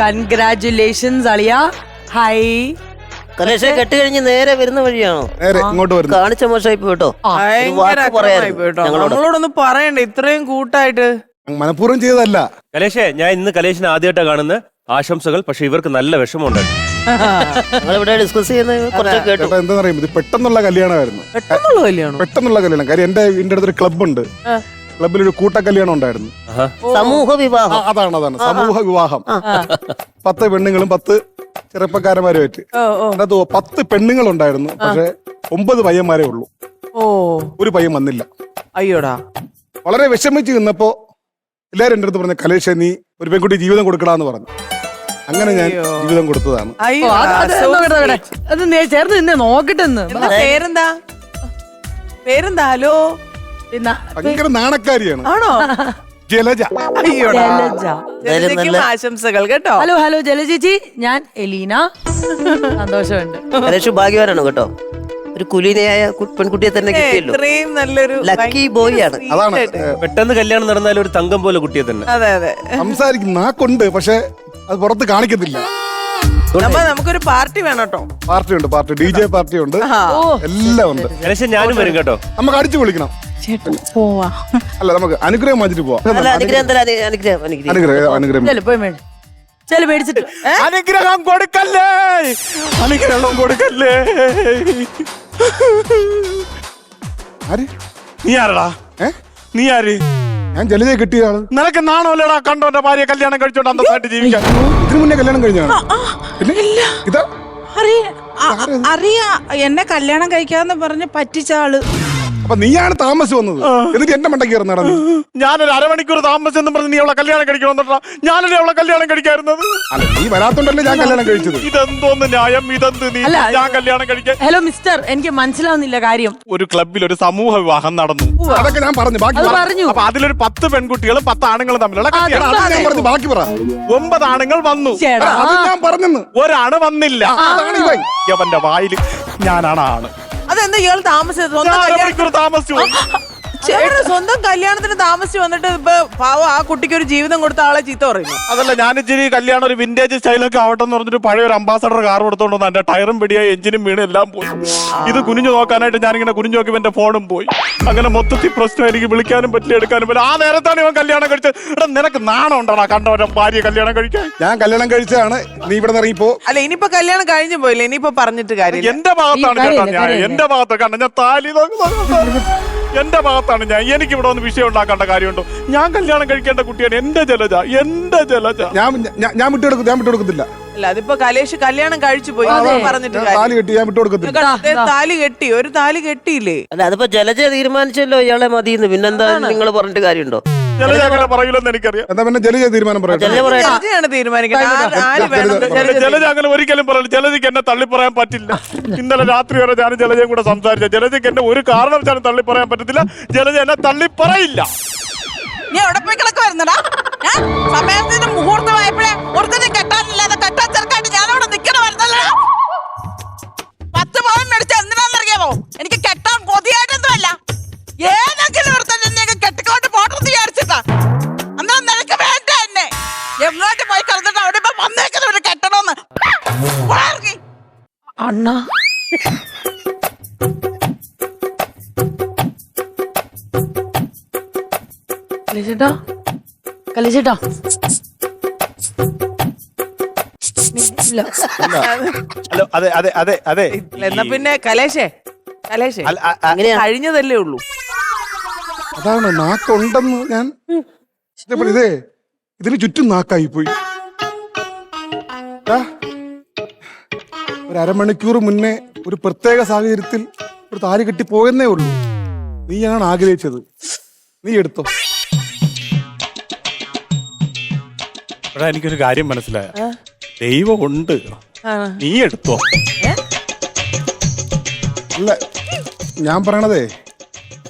Congratulations അളിയ. High കലേഷെ കെട്ട് കഴിഞ്ഞ് നേരെ വരുന്ന വഴിയാണോ? നേരെ ഇങ്ങോട്ട് വരുന്നു. കാണിച്ച മോശമായി പോയിട്ടോ. നമ്മളോടൊന്നും പറയണ്ട ഇത്രയും കൂട്ടായിട്ട്. മനഃപൂർവ്വം ചെയ്തതല്ല. കലേഷേ, ഞാൻ ഇന്ന് കലേഷിനെ ആദ്യമായിട്ടാണ് കാണുന്നത്. ആശംസകൾ. പക്ഷെ ഇവർക്ക് നല്ല വിഷമമുണ്ട്. ഞങ്ങളിവിടെ ഡിസ്കസ് ചെയ്യുന്നത് കുറച്ചൊക്കെ കേട്ടു. എന്താ പറയുക, ഇത് പെട്ടെന്നുള്ള കല്യാണമായിരുന്നു. പെട്ടെന്നുള്ള കല്യാണം. കാര്യം എന്റെ അടുത്തൊരു ക്ലബ്ബുണ്ട്. ക്ലബിലൊരു കൂട്ട കല്യാണം ഉണ്ടായിരുന്നു. സമൂഹ വിവാഹം. അതാണ് സമൂഹ വിവാഹം. 10 പെണ്ണുങ്ങളും 10 ചെറുപ്പക്കാരന്മാരുമായിട്ട്. അതിനകത്ത് 10 പെണ്ണുങ്ങളുണ്ടായിരുന്നു. പക്ഷെ 9 പയ്യന്മാരേ ഉള്ളൂ. ഒരു പയ്യൻ വന്നില്ല. അയ്യോടാ. വളരെ വിഷമിച്ച് നിന്നപ്പോ എല്ലാരും എന്റെ അടുത്ത് പറഞ്ഞു, കലേഷ നീ ഒരു പെൺകുട്ടി ജീവിതം കൊടുക്കടാന്ന് പറഞ്ഞു. അങ്ങനെ ഞാൻ ജീവിതം കൊടുത്തതാണ്. ചേർന്ന് നിന്നെ നോക്കട്ടെന്ന്. പേരെന്താ? ഹലോ. ഭയങ്കര നാണക്കാരിയാണ്. ആണോ? ജലജ. ആശംസകൾ കേട്ടോ. ഹലോ ജലജ ചേച്ചി, ഞാൻ എലീന. സന്തോഷമുണ്ട്. കലേഷ് ഭാഗ്യവാനാണ് കേട്ടോ. ഒരു കുലീനയായ പെൺകുട്ടിയെ തന്നെ കിട്ടിയല്ലോ. ഇത്രയും നല്ലൊരു ലക്കി ബോയ് ആണ്. അതാണ് പെട്ടെന്ന് കല്യാണം നടന്നാലും ഒരു തങ്കം പോലെ കുട്ടിയെ തന്നെ. അതെ. സംസാരിക്കും, നാക്കുണ്ട്, പക്ഷെ അത് പുറത്ത് കാണിക്കത്തില്ല. നമുക്കൊരു പാർട്ടി വേണം കേട്ടോ. പാർട്ടി DJ പാർട്ടി ഉണ്ട്, എല്ലാം ഉണ്ട്. കലേഷ് ഞാനും വരും കേട്ടോ. നമുക്ക് അടിച്ചു വിളിക്കണം. അല്ല, നമുക്ക് അനുഗ്രഹം വാങ്ങിച്ചിട്ട് പോവാം. മേടിച്ചിട്ട് അനുഗ്രഹം കൊടുക്കല്ലേ, അനുഗ്രഹം കൊടുക്കല്ലേ. നീ ആരടാ? നീ ആര്? ഞാൻ ജലജയെ കിട്ടിയ ആള്. നിനക്ക് നാണോല്ലടാ കണ്ടോന്റെ ഭാര്യ കല്യാണം കഴിച്ചോണ്ട് അന്തസ്സായിട്ട് ജീവിക്കാൻ. ഇതിനു മുന്നേ കല്യാണം കഴിഞ്ഞാണ്. ഇതാ അറിയാ എന്നെ കല്യാണം കഴിക്കാന്ന് പറഞ്ഞ് പറ്റിച്ച ആള്. അപ്പൊ നീയാണ് താമസിച്ച് വന്നത്. എന്നിട്ട് എന്റെ മണ്ടയ്ക്ക് കയറി നടന്നു. ഞാനൊരു അരമണിക്കൂർ താമസിച്ചെന്ന് പറഞ്ഞ് നീ അവളെ കല്യാണം കഴിക്കണമെന്നിട്ടാ. ഞാനല്ലേ അവളെ കല്യാണം കഴിക്കാറുന്നത്. അല്ല, നീ വരാത്തോണ്ടല്ലേ ഞാൻ കല്യാണം കഴിച്ചത്. ഇതെന്തോന്ന് ന്യായം? ഇതെന്ത് നീ ഞാൻ കല്യാണം കഴിക്കാൻ? ഹലോ മിസ്റ്റർ, എനിക്ക് മനസ്സിലാവുന്നില്ല കാര്യം. ഒരു ക്ലബിൽ ഒരു സമൂഹ വിവാഹം നടന്നു. അതൊക്കെ ഞാൻ പറഞ്ഞു. ബാക്കി പറഞ്ഞു. അപ്പൊ അതിലൊരു 10 പെൺകുട്ടികളും 10 ആണുങ്ങളും തമ്മിലുള്ള ഞാൻ പറഞ്ഞു. ബാക്കി പറ. 9 ആണുങ്ങൾ വന്നു. അത് ഞാൻ പറഞ്ഞെന്ന്. ഒരാണ് വന്നില്ല. അവന്റെ വായില് ഞാനാണ് ആണ്. അതെന്താ ഇയാൾ താമസിച്ചത്? സ്വന്തം കല്യാണത്തിന് താമസിച്ച് വന്നിട്ട് ഇപ്പൊ പാവം ആ കുട്ടിക്ക് ഒരു ജീവിതം കൊടുത്ത ആളെ ചീത്ത പറയുന്നു. അതല്ല, ഞാനിച്ചിരി കല്യാണം ഒരു വിന്റേജ് സ്റ്റൈലൊക്കെ ആവട്ടെ എന്ന് പറഞ്ഞിട്ട് പഴയ ഒരു അംബാസഡർ കാർ കൊടുത്തോണ്ട് എന്റെ ടയറും പിടിയായി എഞ്ചിനും വീണ് എല്ലാം പോയി. ഇത് കുനിഞ്ഞു നോക്കാനായിട്ട് ഞാനിങ്ങനെ കുനിഞ്ഞു നോക്കി എന്റെ ഫോണും പോയി. അങ്ങനെ മൊത്തത്തിൽ പ്രശ്നം. എനിക്ക് വിളിക്കാനും പറ്റില്ല, എടുക്കാനും പറ്റില്ല. ആ നേരത്താണ് ഇവൻ കല്യാണം കഴിച്ചത്. എടാ, നിനക്ക് നാണം ഉണ്ടാടാ കണ്ടവന്റെ ഭാര്യ കല്യാണം കഴിക്കാൻ? ഞാൻ കല്യാണം കഴിച്ചതാണ്. നീ ഇവിടെ ഇറങ്ങിപ്പോ. അല്ല, ഇനിയിപ്പോ കല്യാണം കഴിഞ്ഞു പോയില്ല. ഇനിയിപ്പോ പറഞ്ഞിട്ട് കാര്യം എന്റെ ഭാഗത്താണ് കേട്ടോ. ഞാൻ എന്റെ ഭാഗത്ത് കണ്ട ഞാൻ താലി എന്റെ ഭാഗത്താണ് ഞാൻ. എനിക്ക് ഇവിടെ ഒന്ന് വിഷയം ഉണ്ടാക്കേണ്ട കാര്യമുണ്ടോ? ഞാൻ കല്യാണം കഴിക്കേണ്ട കുട്ടിയാണ് എന്റെ ജലജ. ഞാൻ വിട്ടുകൊടുക്കത്തില്ല. അല്ല, അതിപ്പോ കലേഷ് കല്യാണം കഴിച്ചു പോയി പറഞ്ഞിട്ട് താലി കെട്ടി ഞാൻ വിട്ടുകൊടുക്കത്തില്ല. താലി കെട്ടി, ഒരു താലി കെട്ടിയില്ലേ? അല്ല, അതിപ്പോ ജലജ തീരുമാനിച്ചല്ലോ ഇയാളെ മതിന്ന്. പിന്നെന്താ നിങ്ങൾ പറഞ്ഞിട്ട് കാര്യമുണ്ടോ? ജലജ അങ്ങനെ പറയില്ലെന്ന് എനിക്കറിയാം. എന്താ പിന്നെ ജലജ തീരുമാനം പറയാം. ജലജയാണ് തീരുമാനിക്കുന്നത്. ജലജ അങ്ങനെ ഒരിക്കലും പറയില്ല. ജലജയ്ക്ക് എന്നെ തള്ളി പറയാൻ പറ്റില്ല. ഇന്നലെ രാത്രി വരെ ഞാൻ ജലജയും കൂടെ സംസാരിച്ച. ജലജയ്ക്ക് എന്നെ ഒരു കാരണവശാലും തള്ളി പറയാൻ പറ്റത്തില്ല. ജലജ എന്നെ തള്ളി പറയില്ല. നീ എവിടെ പോയി കിടക്ക് വരുന്നടാ? സമയത്തിന് മുഹൂർത്തമായപ്പോഴേ ഒരുത്തനെ കെട്ടാനില്ലാതെ കെട്ടാൻ ചേർക്കാണ്ട് ഞാനവിടെ നിൽക്കണ വരുന്നല്ലോ. 10 പവൻ മേടിച്ച എന്തിനാണെന്നറിയാമോ? എനിക്ക് കെട്ടാൻ കൊതിയായിട്ടൊന്നുമല്ല. ഏതെങ്കിലും ഒരുത്തന്നെ കെട്ടിക്കൊണ്ട് പോട്ടെന്ന് വിചാരിച്ചിട്ടാ. എന്നാ നിനക്ക് വേണ്ട എന്നെ. എങ്ങോട്ട് പോയി കിടന്നിട്ട് അവിടെ ഇപ്പൊ വന്നേക്കുന്നവര് കെട്ടണോന്ന് അണ്ണ. കലിച്ചേട്ടാ അതെ. എന്നാ പിന്നെ കലേഷേ കഴിഞ്ഞതല്ലേ ഉള്ളൂ. അതാണ് നാക്കുണ്ടെന്ന് ഞാൻ ഇതേ ഇതിന് ചുറ്റും നാക്കായി പോയി. ഒരു അരമണിക്കൂർ മുന്നേ ഒരു പ്രത്യേക സാഹചര്യത്തിൽ ഒരു താലി കെട്ടി പോയെന്നേ ഉള്ളൂ. നീയാണ് ആഗ്രഹിച്ചത്. നീ എടുത്തോ. എനിക്കൊരു കാര്യം മനസ്സിലായ, ദൈവം ഉണ്ട്. നീ എടുത്തോ. അല്ല, ഞാൻ പറയണതേ,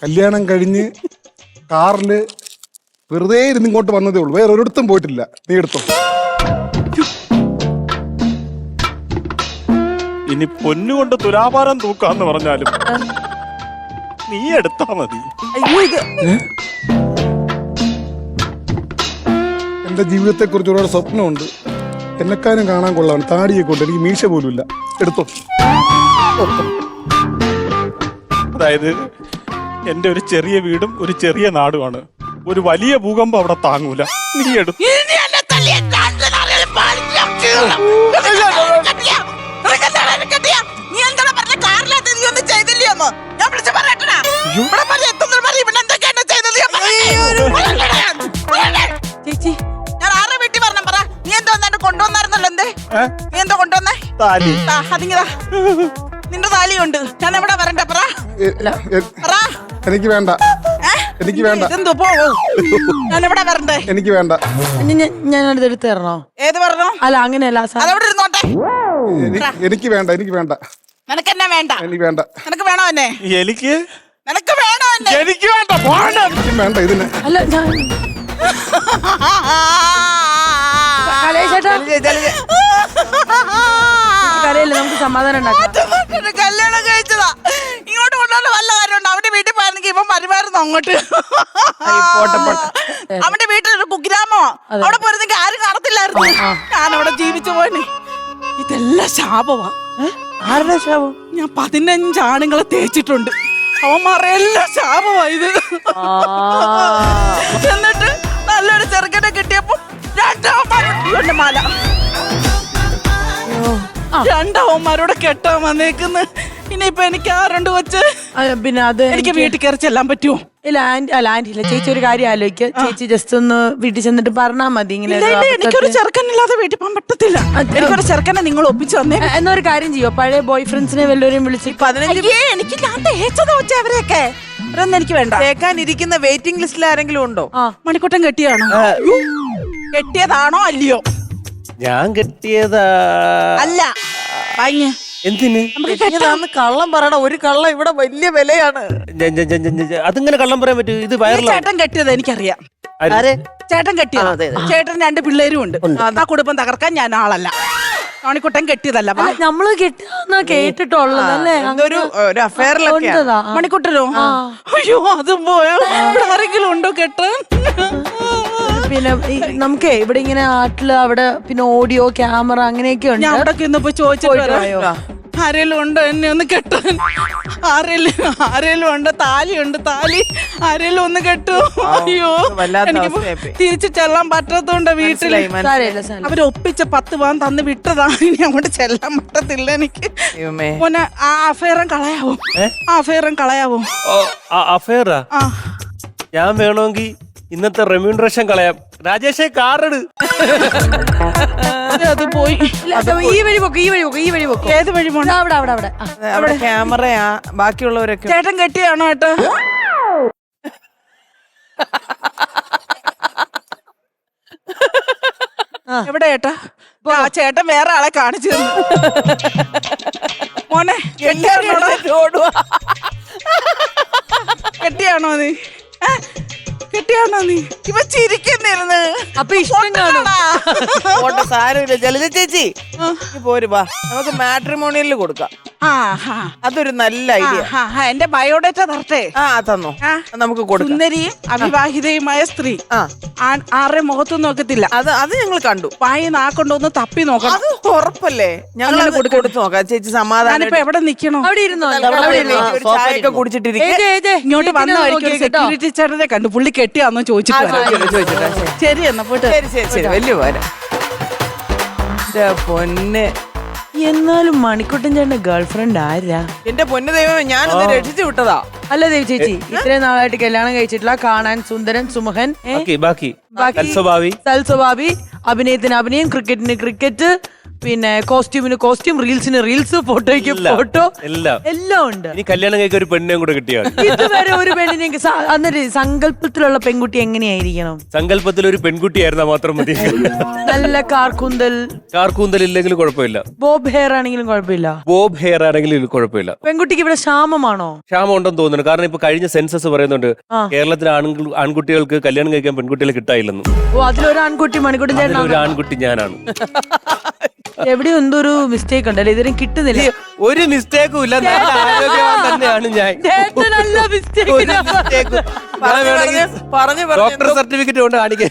കല്യാണം കഴിഞ്ഞ് കാറില് വെറുതെ ഇരുന്ന് ഇങ്ങോട്ട് വന്നതേ ഉള്ളൂ. വേറെ ഒരിടത്തും പോയിട്ടില്ല. നീ എടുത്തോ. ഇനി പൊന്നുകൊണ്ട് തുലാഭാരം തൂക്കാന്ന് പറഞ്ഞാലും നീ എടുത്താ മതി. എന്റെ ജീവിതത്തെ കുറിച്ച് ഒരുപാട് സ്വപ്നമുണ്ട്. എന്നെക്കാനും കാണാൻ കൊള്ളാണ്. താടിയൊക്കെ ഉണ്ട്, എനിക്ക് മീശ പോലും ഇല്ല. എടുത്തോ. അതായത് എന്റെ ഒരു ചെറിയ വീടും ഒരു ചെറിയ നാടുമാണ്. ഒരു വലിയ ഭൂകമ്പം അവിടെ താങ്ങൂല. നീ എടുത്തു. ഇനി എന്നെ തല്ലിയ കാഞ്ചന അറിയാതെ പാലിച്ച് ഞാൻ ചീറും. കെട്ടിയ. നീ എന്താണ് പറഞ്ഞ കാറിനകത്ത് നീ ഒന്നും ചെയ്തില്ലയോന്ന് ഞാൻ വിളിച്ച് പറയട്ടാ. ഇവിടെ പറഞ്ഞ എത്തുന്നത് പറയും ഇവിടെ എന്തൊക്കെയാണ് ചെയ്തത് ഞാൻ പറയട്ടെ. ചേച്ചി ഞാൻ ആരുടെ വീട്ടിൽ പറഞ്ഞ പറ. നീ എന്തോ എന്നാണ്ട് കൊണ്ടുവന്നായിരുന്നല്ലോ. എന്തേ നീ എന്തോ കൊണ്ടുവന്നേ? താലി. അതിങ്ങതാ നിന്റെ താലിയുണ്ട്. ഞാൻ എവിടെ വരണ്ടേ പറ. പറ. എനിക്ക് വേണ്ട, എനിക്ക് വേണ്ട, ഇതെന്തോ പോവോ? ഞാൻ എവിടെ വരണ്ടേ? എനിക്ക് വേണ്ട. ഞാനത് എടുത്തു തരണോ? ഏത് പറഞ്ഞോ? അല്ല അങ്ങനെയല്ല അതവിടെ ഇരുന്നോട്ടെ. എനിക്ക് വേണ്ട, എനിക്ക് വേണ്ട, നിനക്ക് എന്നെ വേണ്ട. എനിക്ക് വേണ്ട. നിനക്ക് വേണോ എന്നെ? എനിക്ക് നിനക്ക് വേണോ എന്നെ? എനിക്ക് വേണ്ട. പോണം. എനിക്കും വേണ്ട ഇതിന്. അല്ല ഞാൻ കലയേട്ടാ കലയില്ല, നമുക്ക് സമാധാനം ഉണ്ടാക്കാം. കല്യാണം കഴിച്ചതാ. ഇങ്ങോട്ട് കൊണ്ടുവന്ന വല്ല കാര്യമുണ്ട്. അവന്റെ വീട്ടിൽ പോയിരുന്നെങ്കിൽ ഇവൻ വരുമായിരുന്നു അങ്ങോട്ട്. അവന്റെ വീട്ടിലൊരു കുഗ്രാമോ അവിടെ പോയിരുന്നെങ്കിൽ ആരും കാണത്തില്ലായിരുന്നു. ഞാൻ അവിടെ ജീവിച്ചു പോയിന്. ഇതെല്ലാം ശാപമാ. ആരുടെ ശാപം? ഞാൻ 15 ആണുങ്ങളെ തേച്ചിട്ടുണ്ട്. അവന്മാരെല്ലാം ശാപമാ ഇത്. എന്നിട്ട് നല്ലൊരു ചെറുക്കനെ കിട്ടിയപ്പോ രണ്ടാവന്മാരുടെ മാല രണ്ടാവന്മാരോടെ കെട്ടാൻ വന്നേക്കുന്നു. ഇനിയിപ്പൊ എനിക്ക് ആരുണ്ട് വെച്ച്? പിന്നെ അത് എനിക്ക് വീട്ടിൽ കയറി ചെല്ലാൻ പറ്റുമോ? ഇല്ല ആന്റി ഇല്ല. ചേച്ചി ഒരു കാര്യം ആലോചിക്കുക. ചേച്ചി ജസ്റ്റ് ഒന്ന് വീട്ടിൽ ചെന്നിട്ട് പറഞ്ഞാൽ മതി ഇങ്ങനെ. എനിക്കൊരു ചെറുക്കനില്ലാതെ വീട്ടിൽ പോകാൻ പറ്റത്തില്ല. എനിക്കൊരു ചെറുക്കനെ നിങ്ങൾ ഒപ്പിച്ചു വന്നേ. എന്നൊരു കാര്യം ചെയ്യോ, പഴയ ബോയ് ഫ്രണ്ട്സിനെ വല്ലവരെയും വിളിച്ച് 15 എനിക്ക് ഞാൻ തേച്ചതാ വെച്ച അവരെയൊക്കെ. അവരൊന്നും എനിക്ക് വേണ്ട. കേൾക്കാനിരിക്കുന്ന വെയിറ്റിംഗ് ലിസ്റ്റിൽ ആരെങ്കിലും ഉണ്ടോ? മണിക്കൂട്ടം കെട്ടിയാണോ? കെട്ടിയതാണോ അല്ലയോ? ഞാൻ കെട്ടിയതാ. അല്ല വാങ്ങിയ എന്തിന്? കള്ളം പറയണ. ഒരു കള്ളം ഇവിടെ വലിയ വിലയാണ്. അതിങ്ങനെ കള്ളം പറയാൻ പറ്റൂ? ഇത് വയറിലാണ്. ചേട്ടൻ കെട്ടിയത് എനിക്കറിയാം. ആരെ? ചേട്ടൻ കെട്ടിയത്. ചേട്ടൻ 2 പിള്ളേരും ഉണ്ട്. ആ കുടുംബം തകർക്കാൻ ഞാൻ ആളല്ല. മണിക്കുട്ടൻ കെട്ടിയതല്ല. നമ്മള് കെട്ടാ കേട്ടിട്ടുള്ളതല്ലേ? ഒരു അഫയറിലൊക്കെ മണിക്കുട്ടനോ? അയ്യോ അതും പോയോ? ഇവിടെ ആരെങ്കിലും ഉണ്ടോ കെട്ടാൻ? പിന്നെ നമുക്കേ ഇവിടെ ഇങ്ങനെ ആട്ടില് അവിടെ പിന്നെ ഓഡിയോ ക്യാമറ അങ്ങനെയൊക്കെ ഉണ്ട്. ഞാൻ അവിടെ ഇന്ന് പോയി ചോദിച്ചിട്ടോ ആരേലും ഉണ്ടോ എന്നെ ഒന്ന് കെട്ടാൻ? ആരേലും ഉണ്ടോ? താലിയുണ്ട്, താലി ആരേലും ഒന്ന് കെട്ടു. അയ്യോ എനിക്ക് തിരിച്ചു ചെല്ലാൻ പറ്റാത്തോണ്ട് വീട്ടില് അവരൊപ്പിച്ച 10 പവൻ തന്ന് വിട്ടതാ. ഇനി അങ്ങോട്ട് ചെല്ലാൻ പറ്റത്തില്ല എനിക്ക്. മോനെ ആ അഫയറും കളയാവോ? ആ അഫയറും കളയാവോ? അഫയറാ? ഞാൻ വേണമെങ്കിൽ ഇന്നത്തെ റെമ്യൂണറേഷൻ കളയാം. രാജേഷേ കാറെടു. അത് പോയി. ഈ വഴി പോക്കും, ഈ വഴി പോക്കും, ഈ വഴി പോക്കും. ഏത് വഴി പോണം? അവിടെ അവിടെ അവിടെ അവിടെ ക്യാമറയാ. ബാക്കിയുള്ളവരൊക്കെ ചേട്ടൻ കെട്ടിയാണോ ഏട്ടാ? എവിടെ ഏട്ടാ? ആ ചേട്ടൻ വേറെ ആളെ കാണിച്ചു തന്നു. മോനെ കെട്ടിയാണോ നീ? കെട്ടിയാണോ നീ? ഇവ ചിരിക്കുന്നിരുന്ന്. അപ്പൊ ഇഷ്ടം കാണും. ഓട്ടെ സാരമില്ല. ജലജ ചേച്ചി പോര് വാ, നമുക്ക് മാട്രിമോണിയലിൽ കൊടുക്കാം. അതൊരു നല്ല ഐഡിയ. എന്റെ ബയോഡേറ്റ തരട്ടെ? തന്നോ, നമുക്ക് കൊടുക്കാം. സുന്ദരിയും അവിവാഹിതയുമായ സ്ത്രീ. ആരുടെ മുഖത്തും നോക്കത്തില്ല. അത് ഞങ്ങൾ കണ്ടു. വായി നാക്കൊണ്ടൊന്ന് തപ്പി നോക്കണം. അത് ഉറപ്പല്ലേ? ഞങ്ങൾ കൊടുത്തു നോക്കാം. ചേച്ചി സമാധാനം. ഇപ്പൊ എവിടെ നിക്കണോ? അവിടെ ഇരുന്നോ? ചായയൊക്കെ കുടിച്ചിട്ടിരിക്കും. ഇങ്ങോട്ട് വന്ന സെക്യൂരിറ്റി ചേട്ടനെ കണ്ടു. പുള്ളി കെട്ടിയാന്നോ ചോദിച്ചിട്ട്. ശരി എന്നാ പോയിട്ട്. ശരി വലിയ പോരാ പൊന്നെ. എന്നാലും മണിക്കുട്ടൻ ചേട്ടന്റെ ഗേൾഫ്രണ്ട് ആരാ? എന്റെ പൊന്നു ദൈവമേ, ഞാനൊന്ന് രക്ഷിച്ചു വിട്ടതാ. അല്ല ദേവി ചേച്ചി, ഇത്രയും നാളായിട്ട് കല്യാണം കഴിച്ചിട്ടില്ല. കാണാൻ സുന്ദരൻ, സുമുഖൻ, സൽസ്വഭാവി, അഭിനയത്തിന് അഭിനയം, ക്രിക്കറ്റിന് ക്രിക്കറ്റ്, പിന്നെ കോസ്റ്റ്യൂമിന് കോസ്റ്റ്യൂം, റീൽസിന് റീൽസ്, ഫോട്ടോയ്ക്ക് ഫോട്ടോ, എല്ലാം ഉണ്ട്. ഇനി കല്യാണം കഴിക്കാൻ ഒരു പെണ്ണിനെയും കൂടെ കിട്ടിയാൽ ഇതുവരെ ഒരു പെണ്ണിനെ അന്നൊരു സങ്കല്പത്തിലുള്ള പെൺകുട്ടി എങ്ങനെയായിരിക്കണം? സങ്കല്പത്തിൽ ഒരു പെൺകുട്ടിയായിരുന്നാ മാത്രം മതി. നല്ല കാർക്കൂന്തൽ ഇല്ലെങ്കിലും കുഴപ്പമില്ല. ബോബ് ഹെയർ ആണെങ്കിലും കുഴപ്പമില്ല. ബോബ് ഹെയർ ആണെങ്കിലും കുഴപ്പമില്ല. പെൺകുട്ടിക്ക് ഇവിടെ ക്ഷാമമാണോ? ക്ഷാമം ഉണ്ടെന്ന് തോന്നുന്നു. കാരണം ഇപ്പൊ കഴിഞ്ഞ സെൻസസ് പറയുന്നുണ്ട് കേരളത്തിലെ ആൺകുട്ടികൾക്ക് കല്യാണം കഴിക്കാൻ പെൺകുട്ടികളെ കിട്ടായില്ലെന്ന്. ഓ, അതിലൊരു ആൺകുട്ടി മണിക്കുട്ടൻ ചേട്ടൻ. ഒരു ആൺകുട്ടി ഞാനാണ്. എവിടെയും എന്തൊരു മിസ്റ്റേക്ക് ഉണ്ടല്ലേ? ഇതിനും കിട്ടുന്നില്ല. ഒരു മിസ്റ്റേക്കും ഇല്ല. ആരോഗ്യവാൻ തന്നെയാണ് ഞാൻ. പറഞ്ഞു ഡോക്ടർ സർട്ടിഫിക്കറ്റ് കൊണ്ട് കാണിക്കാൻ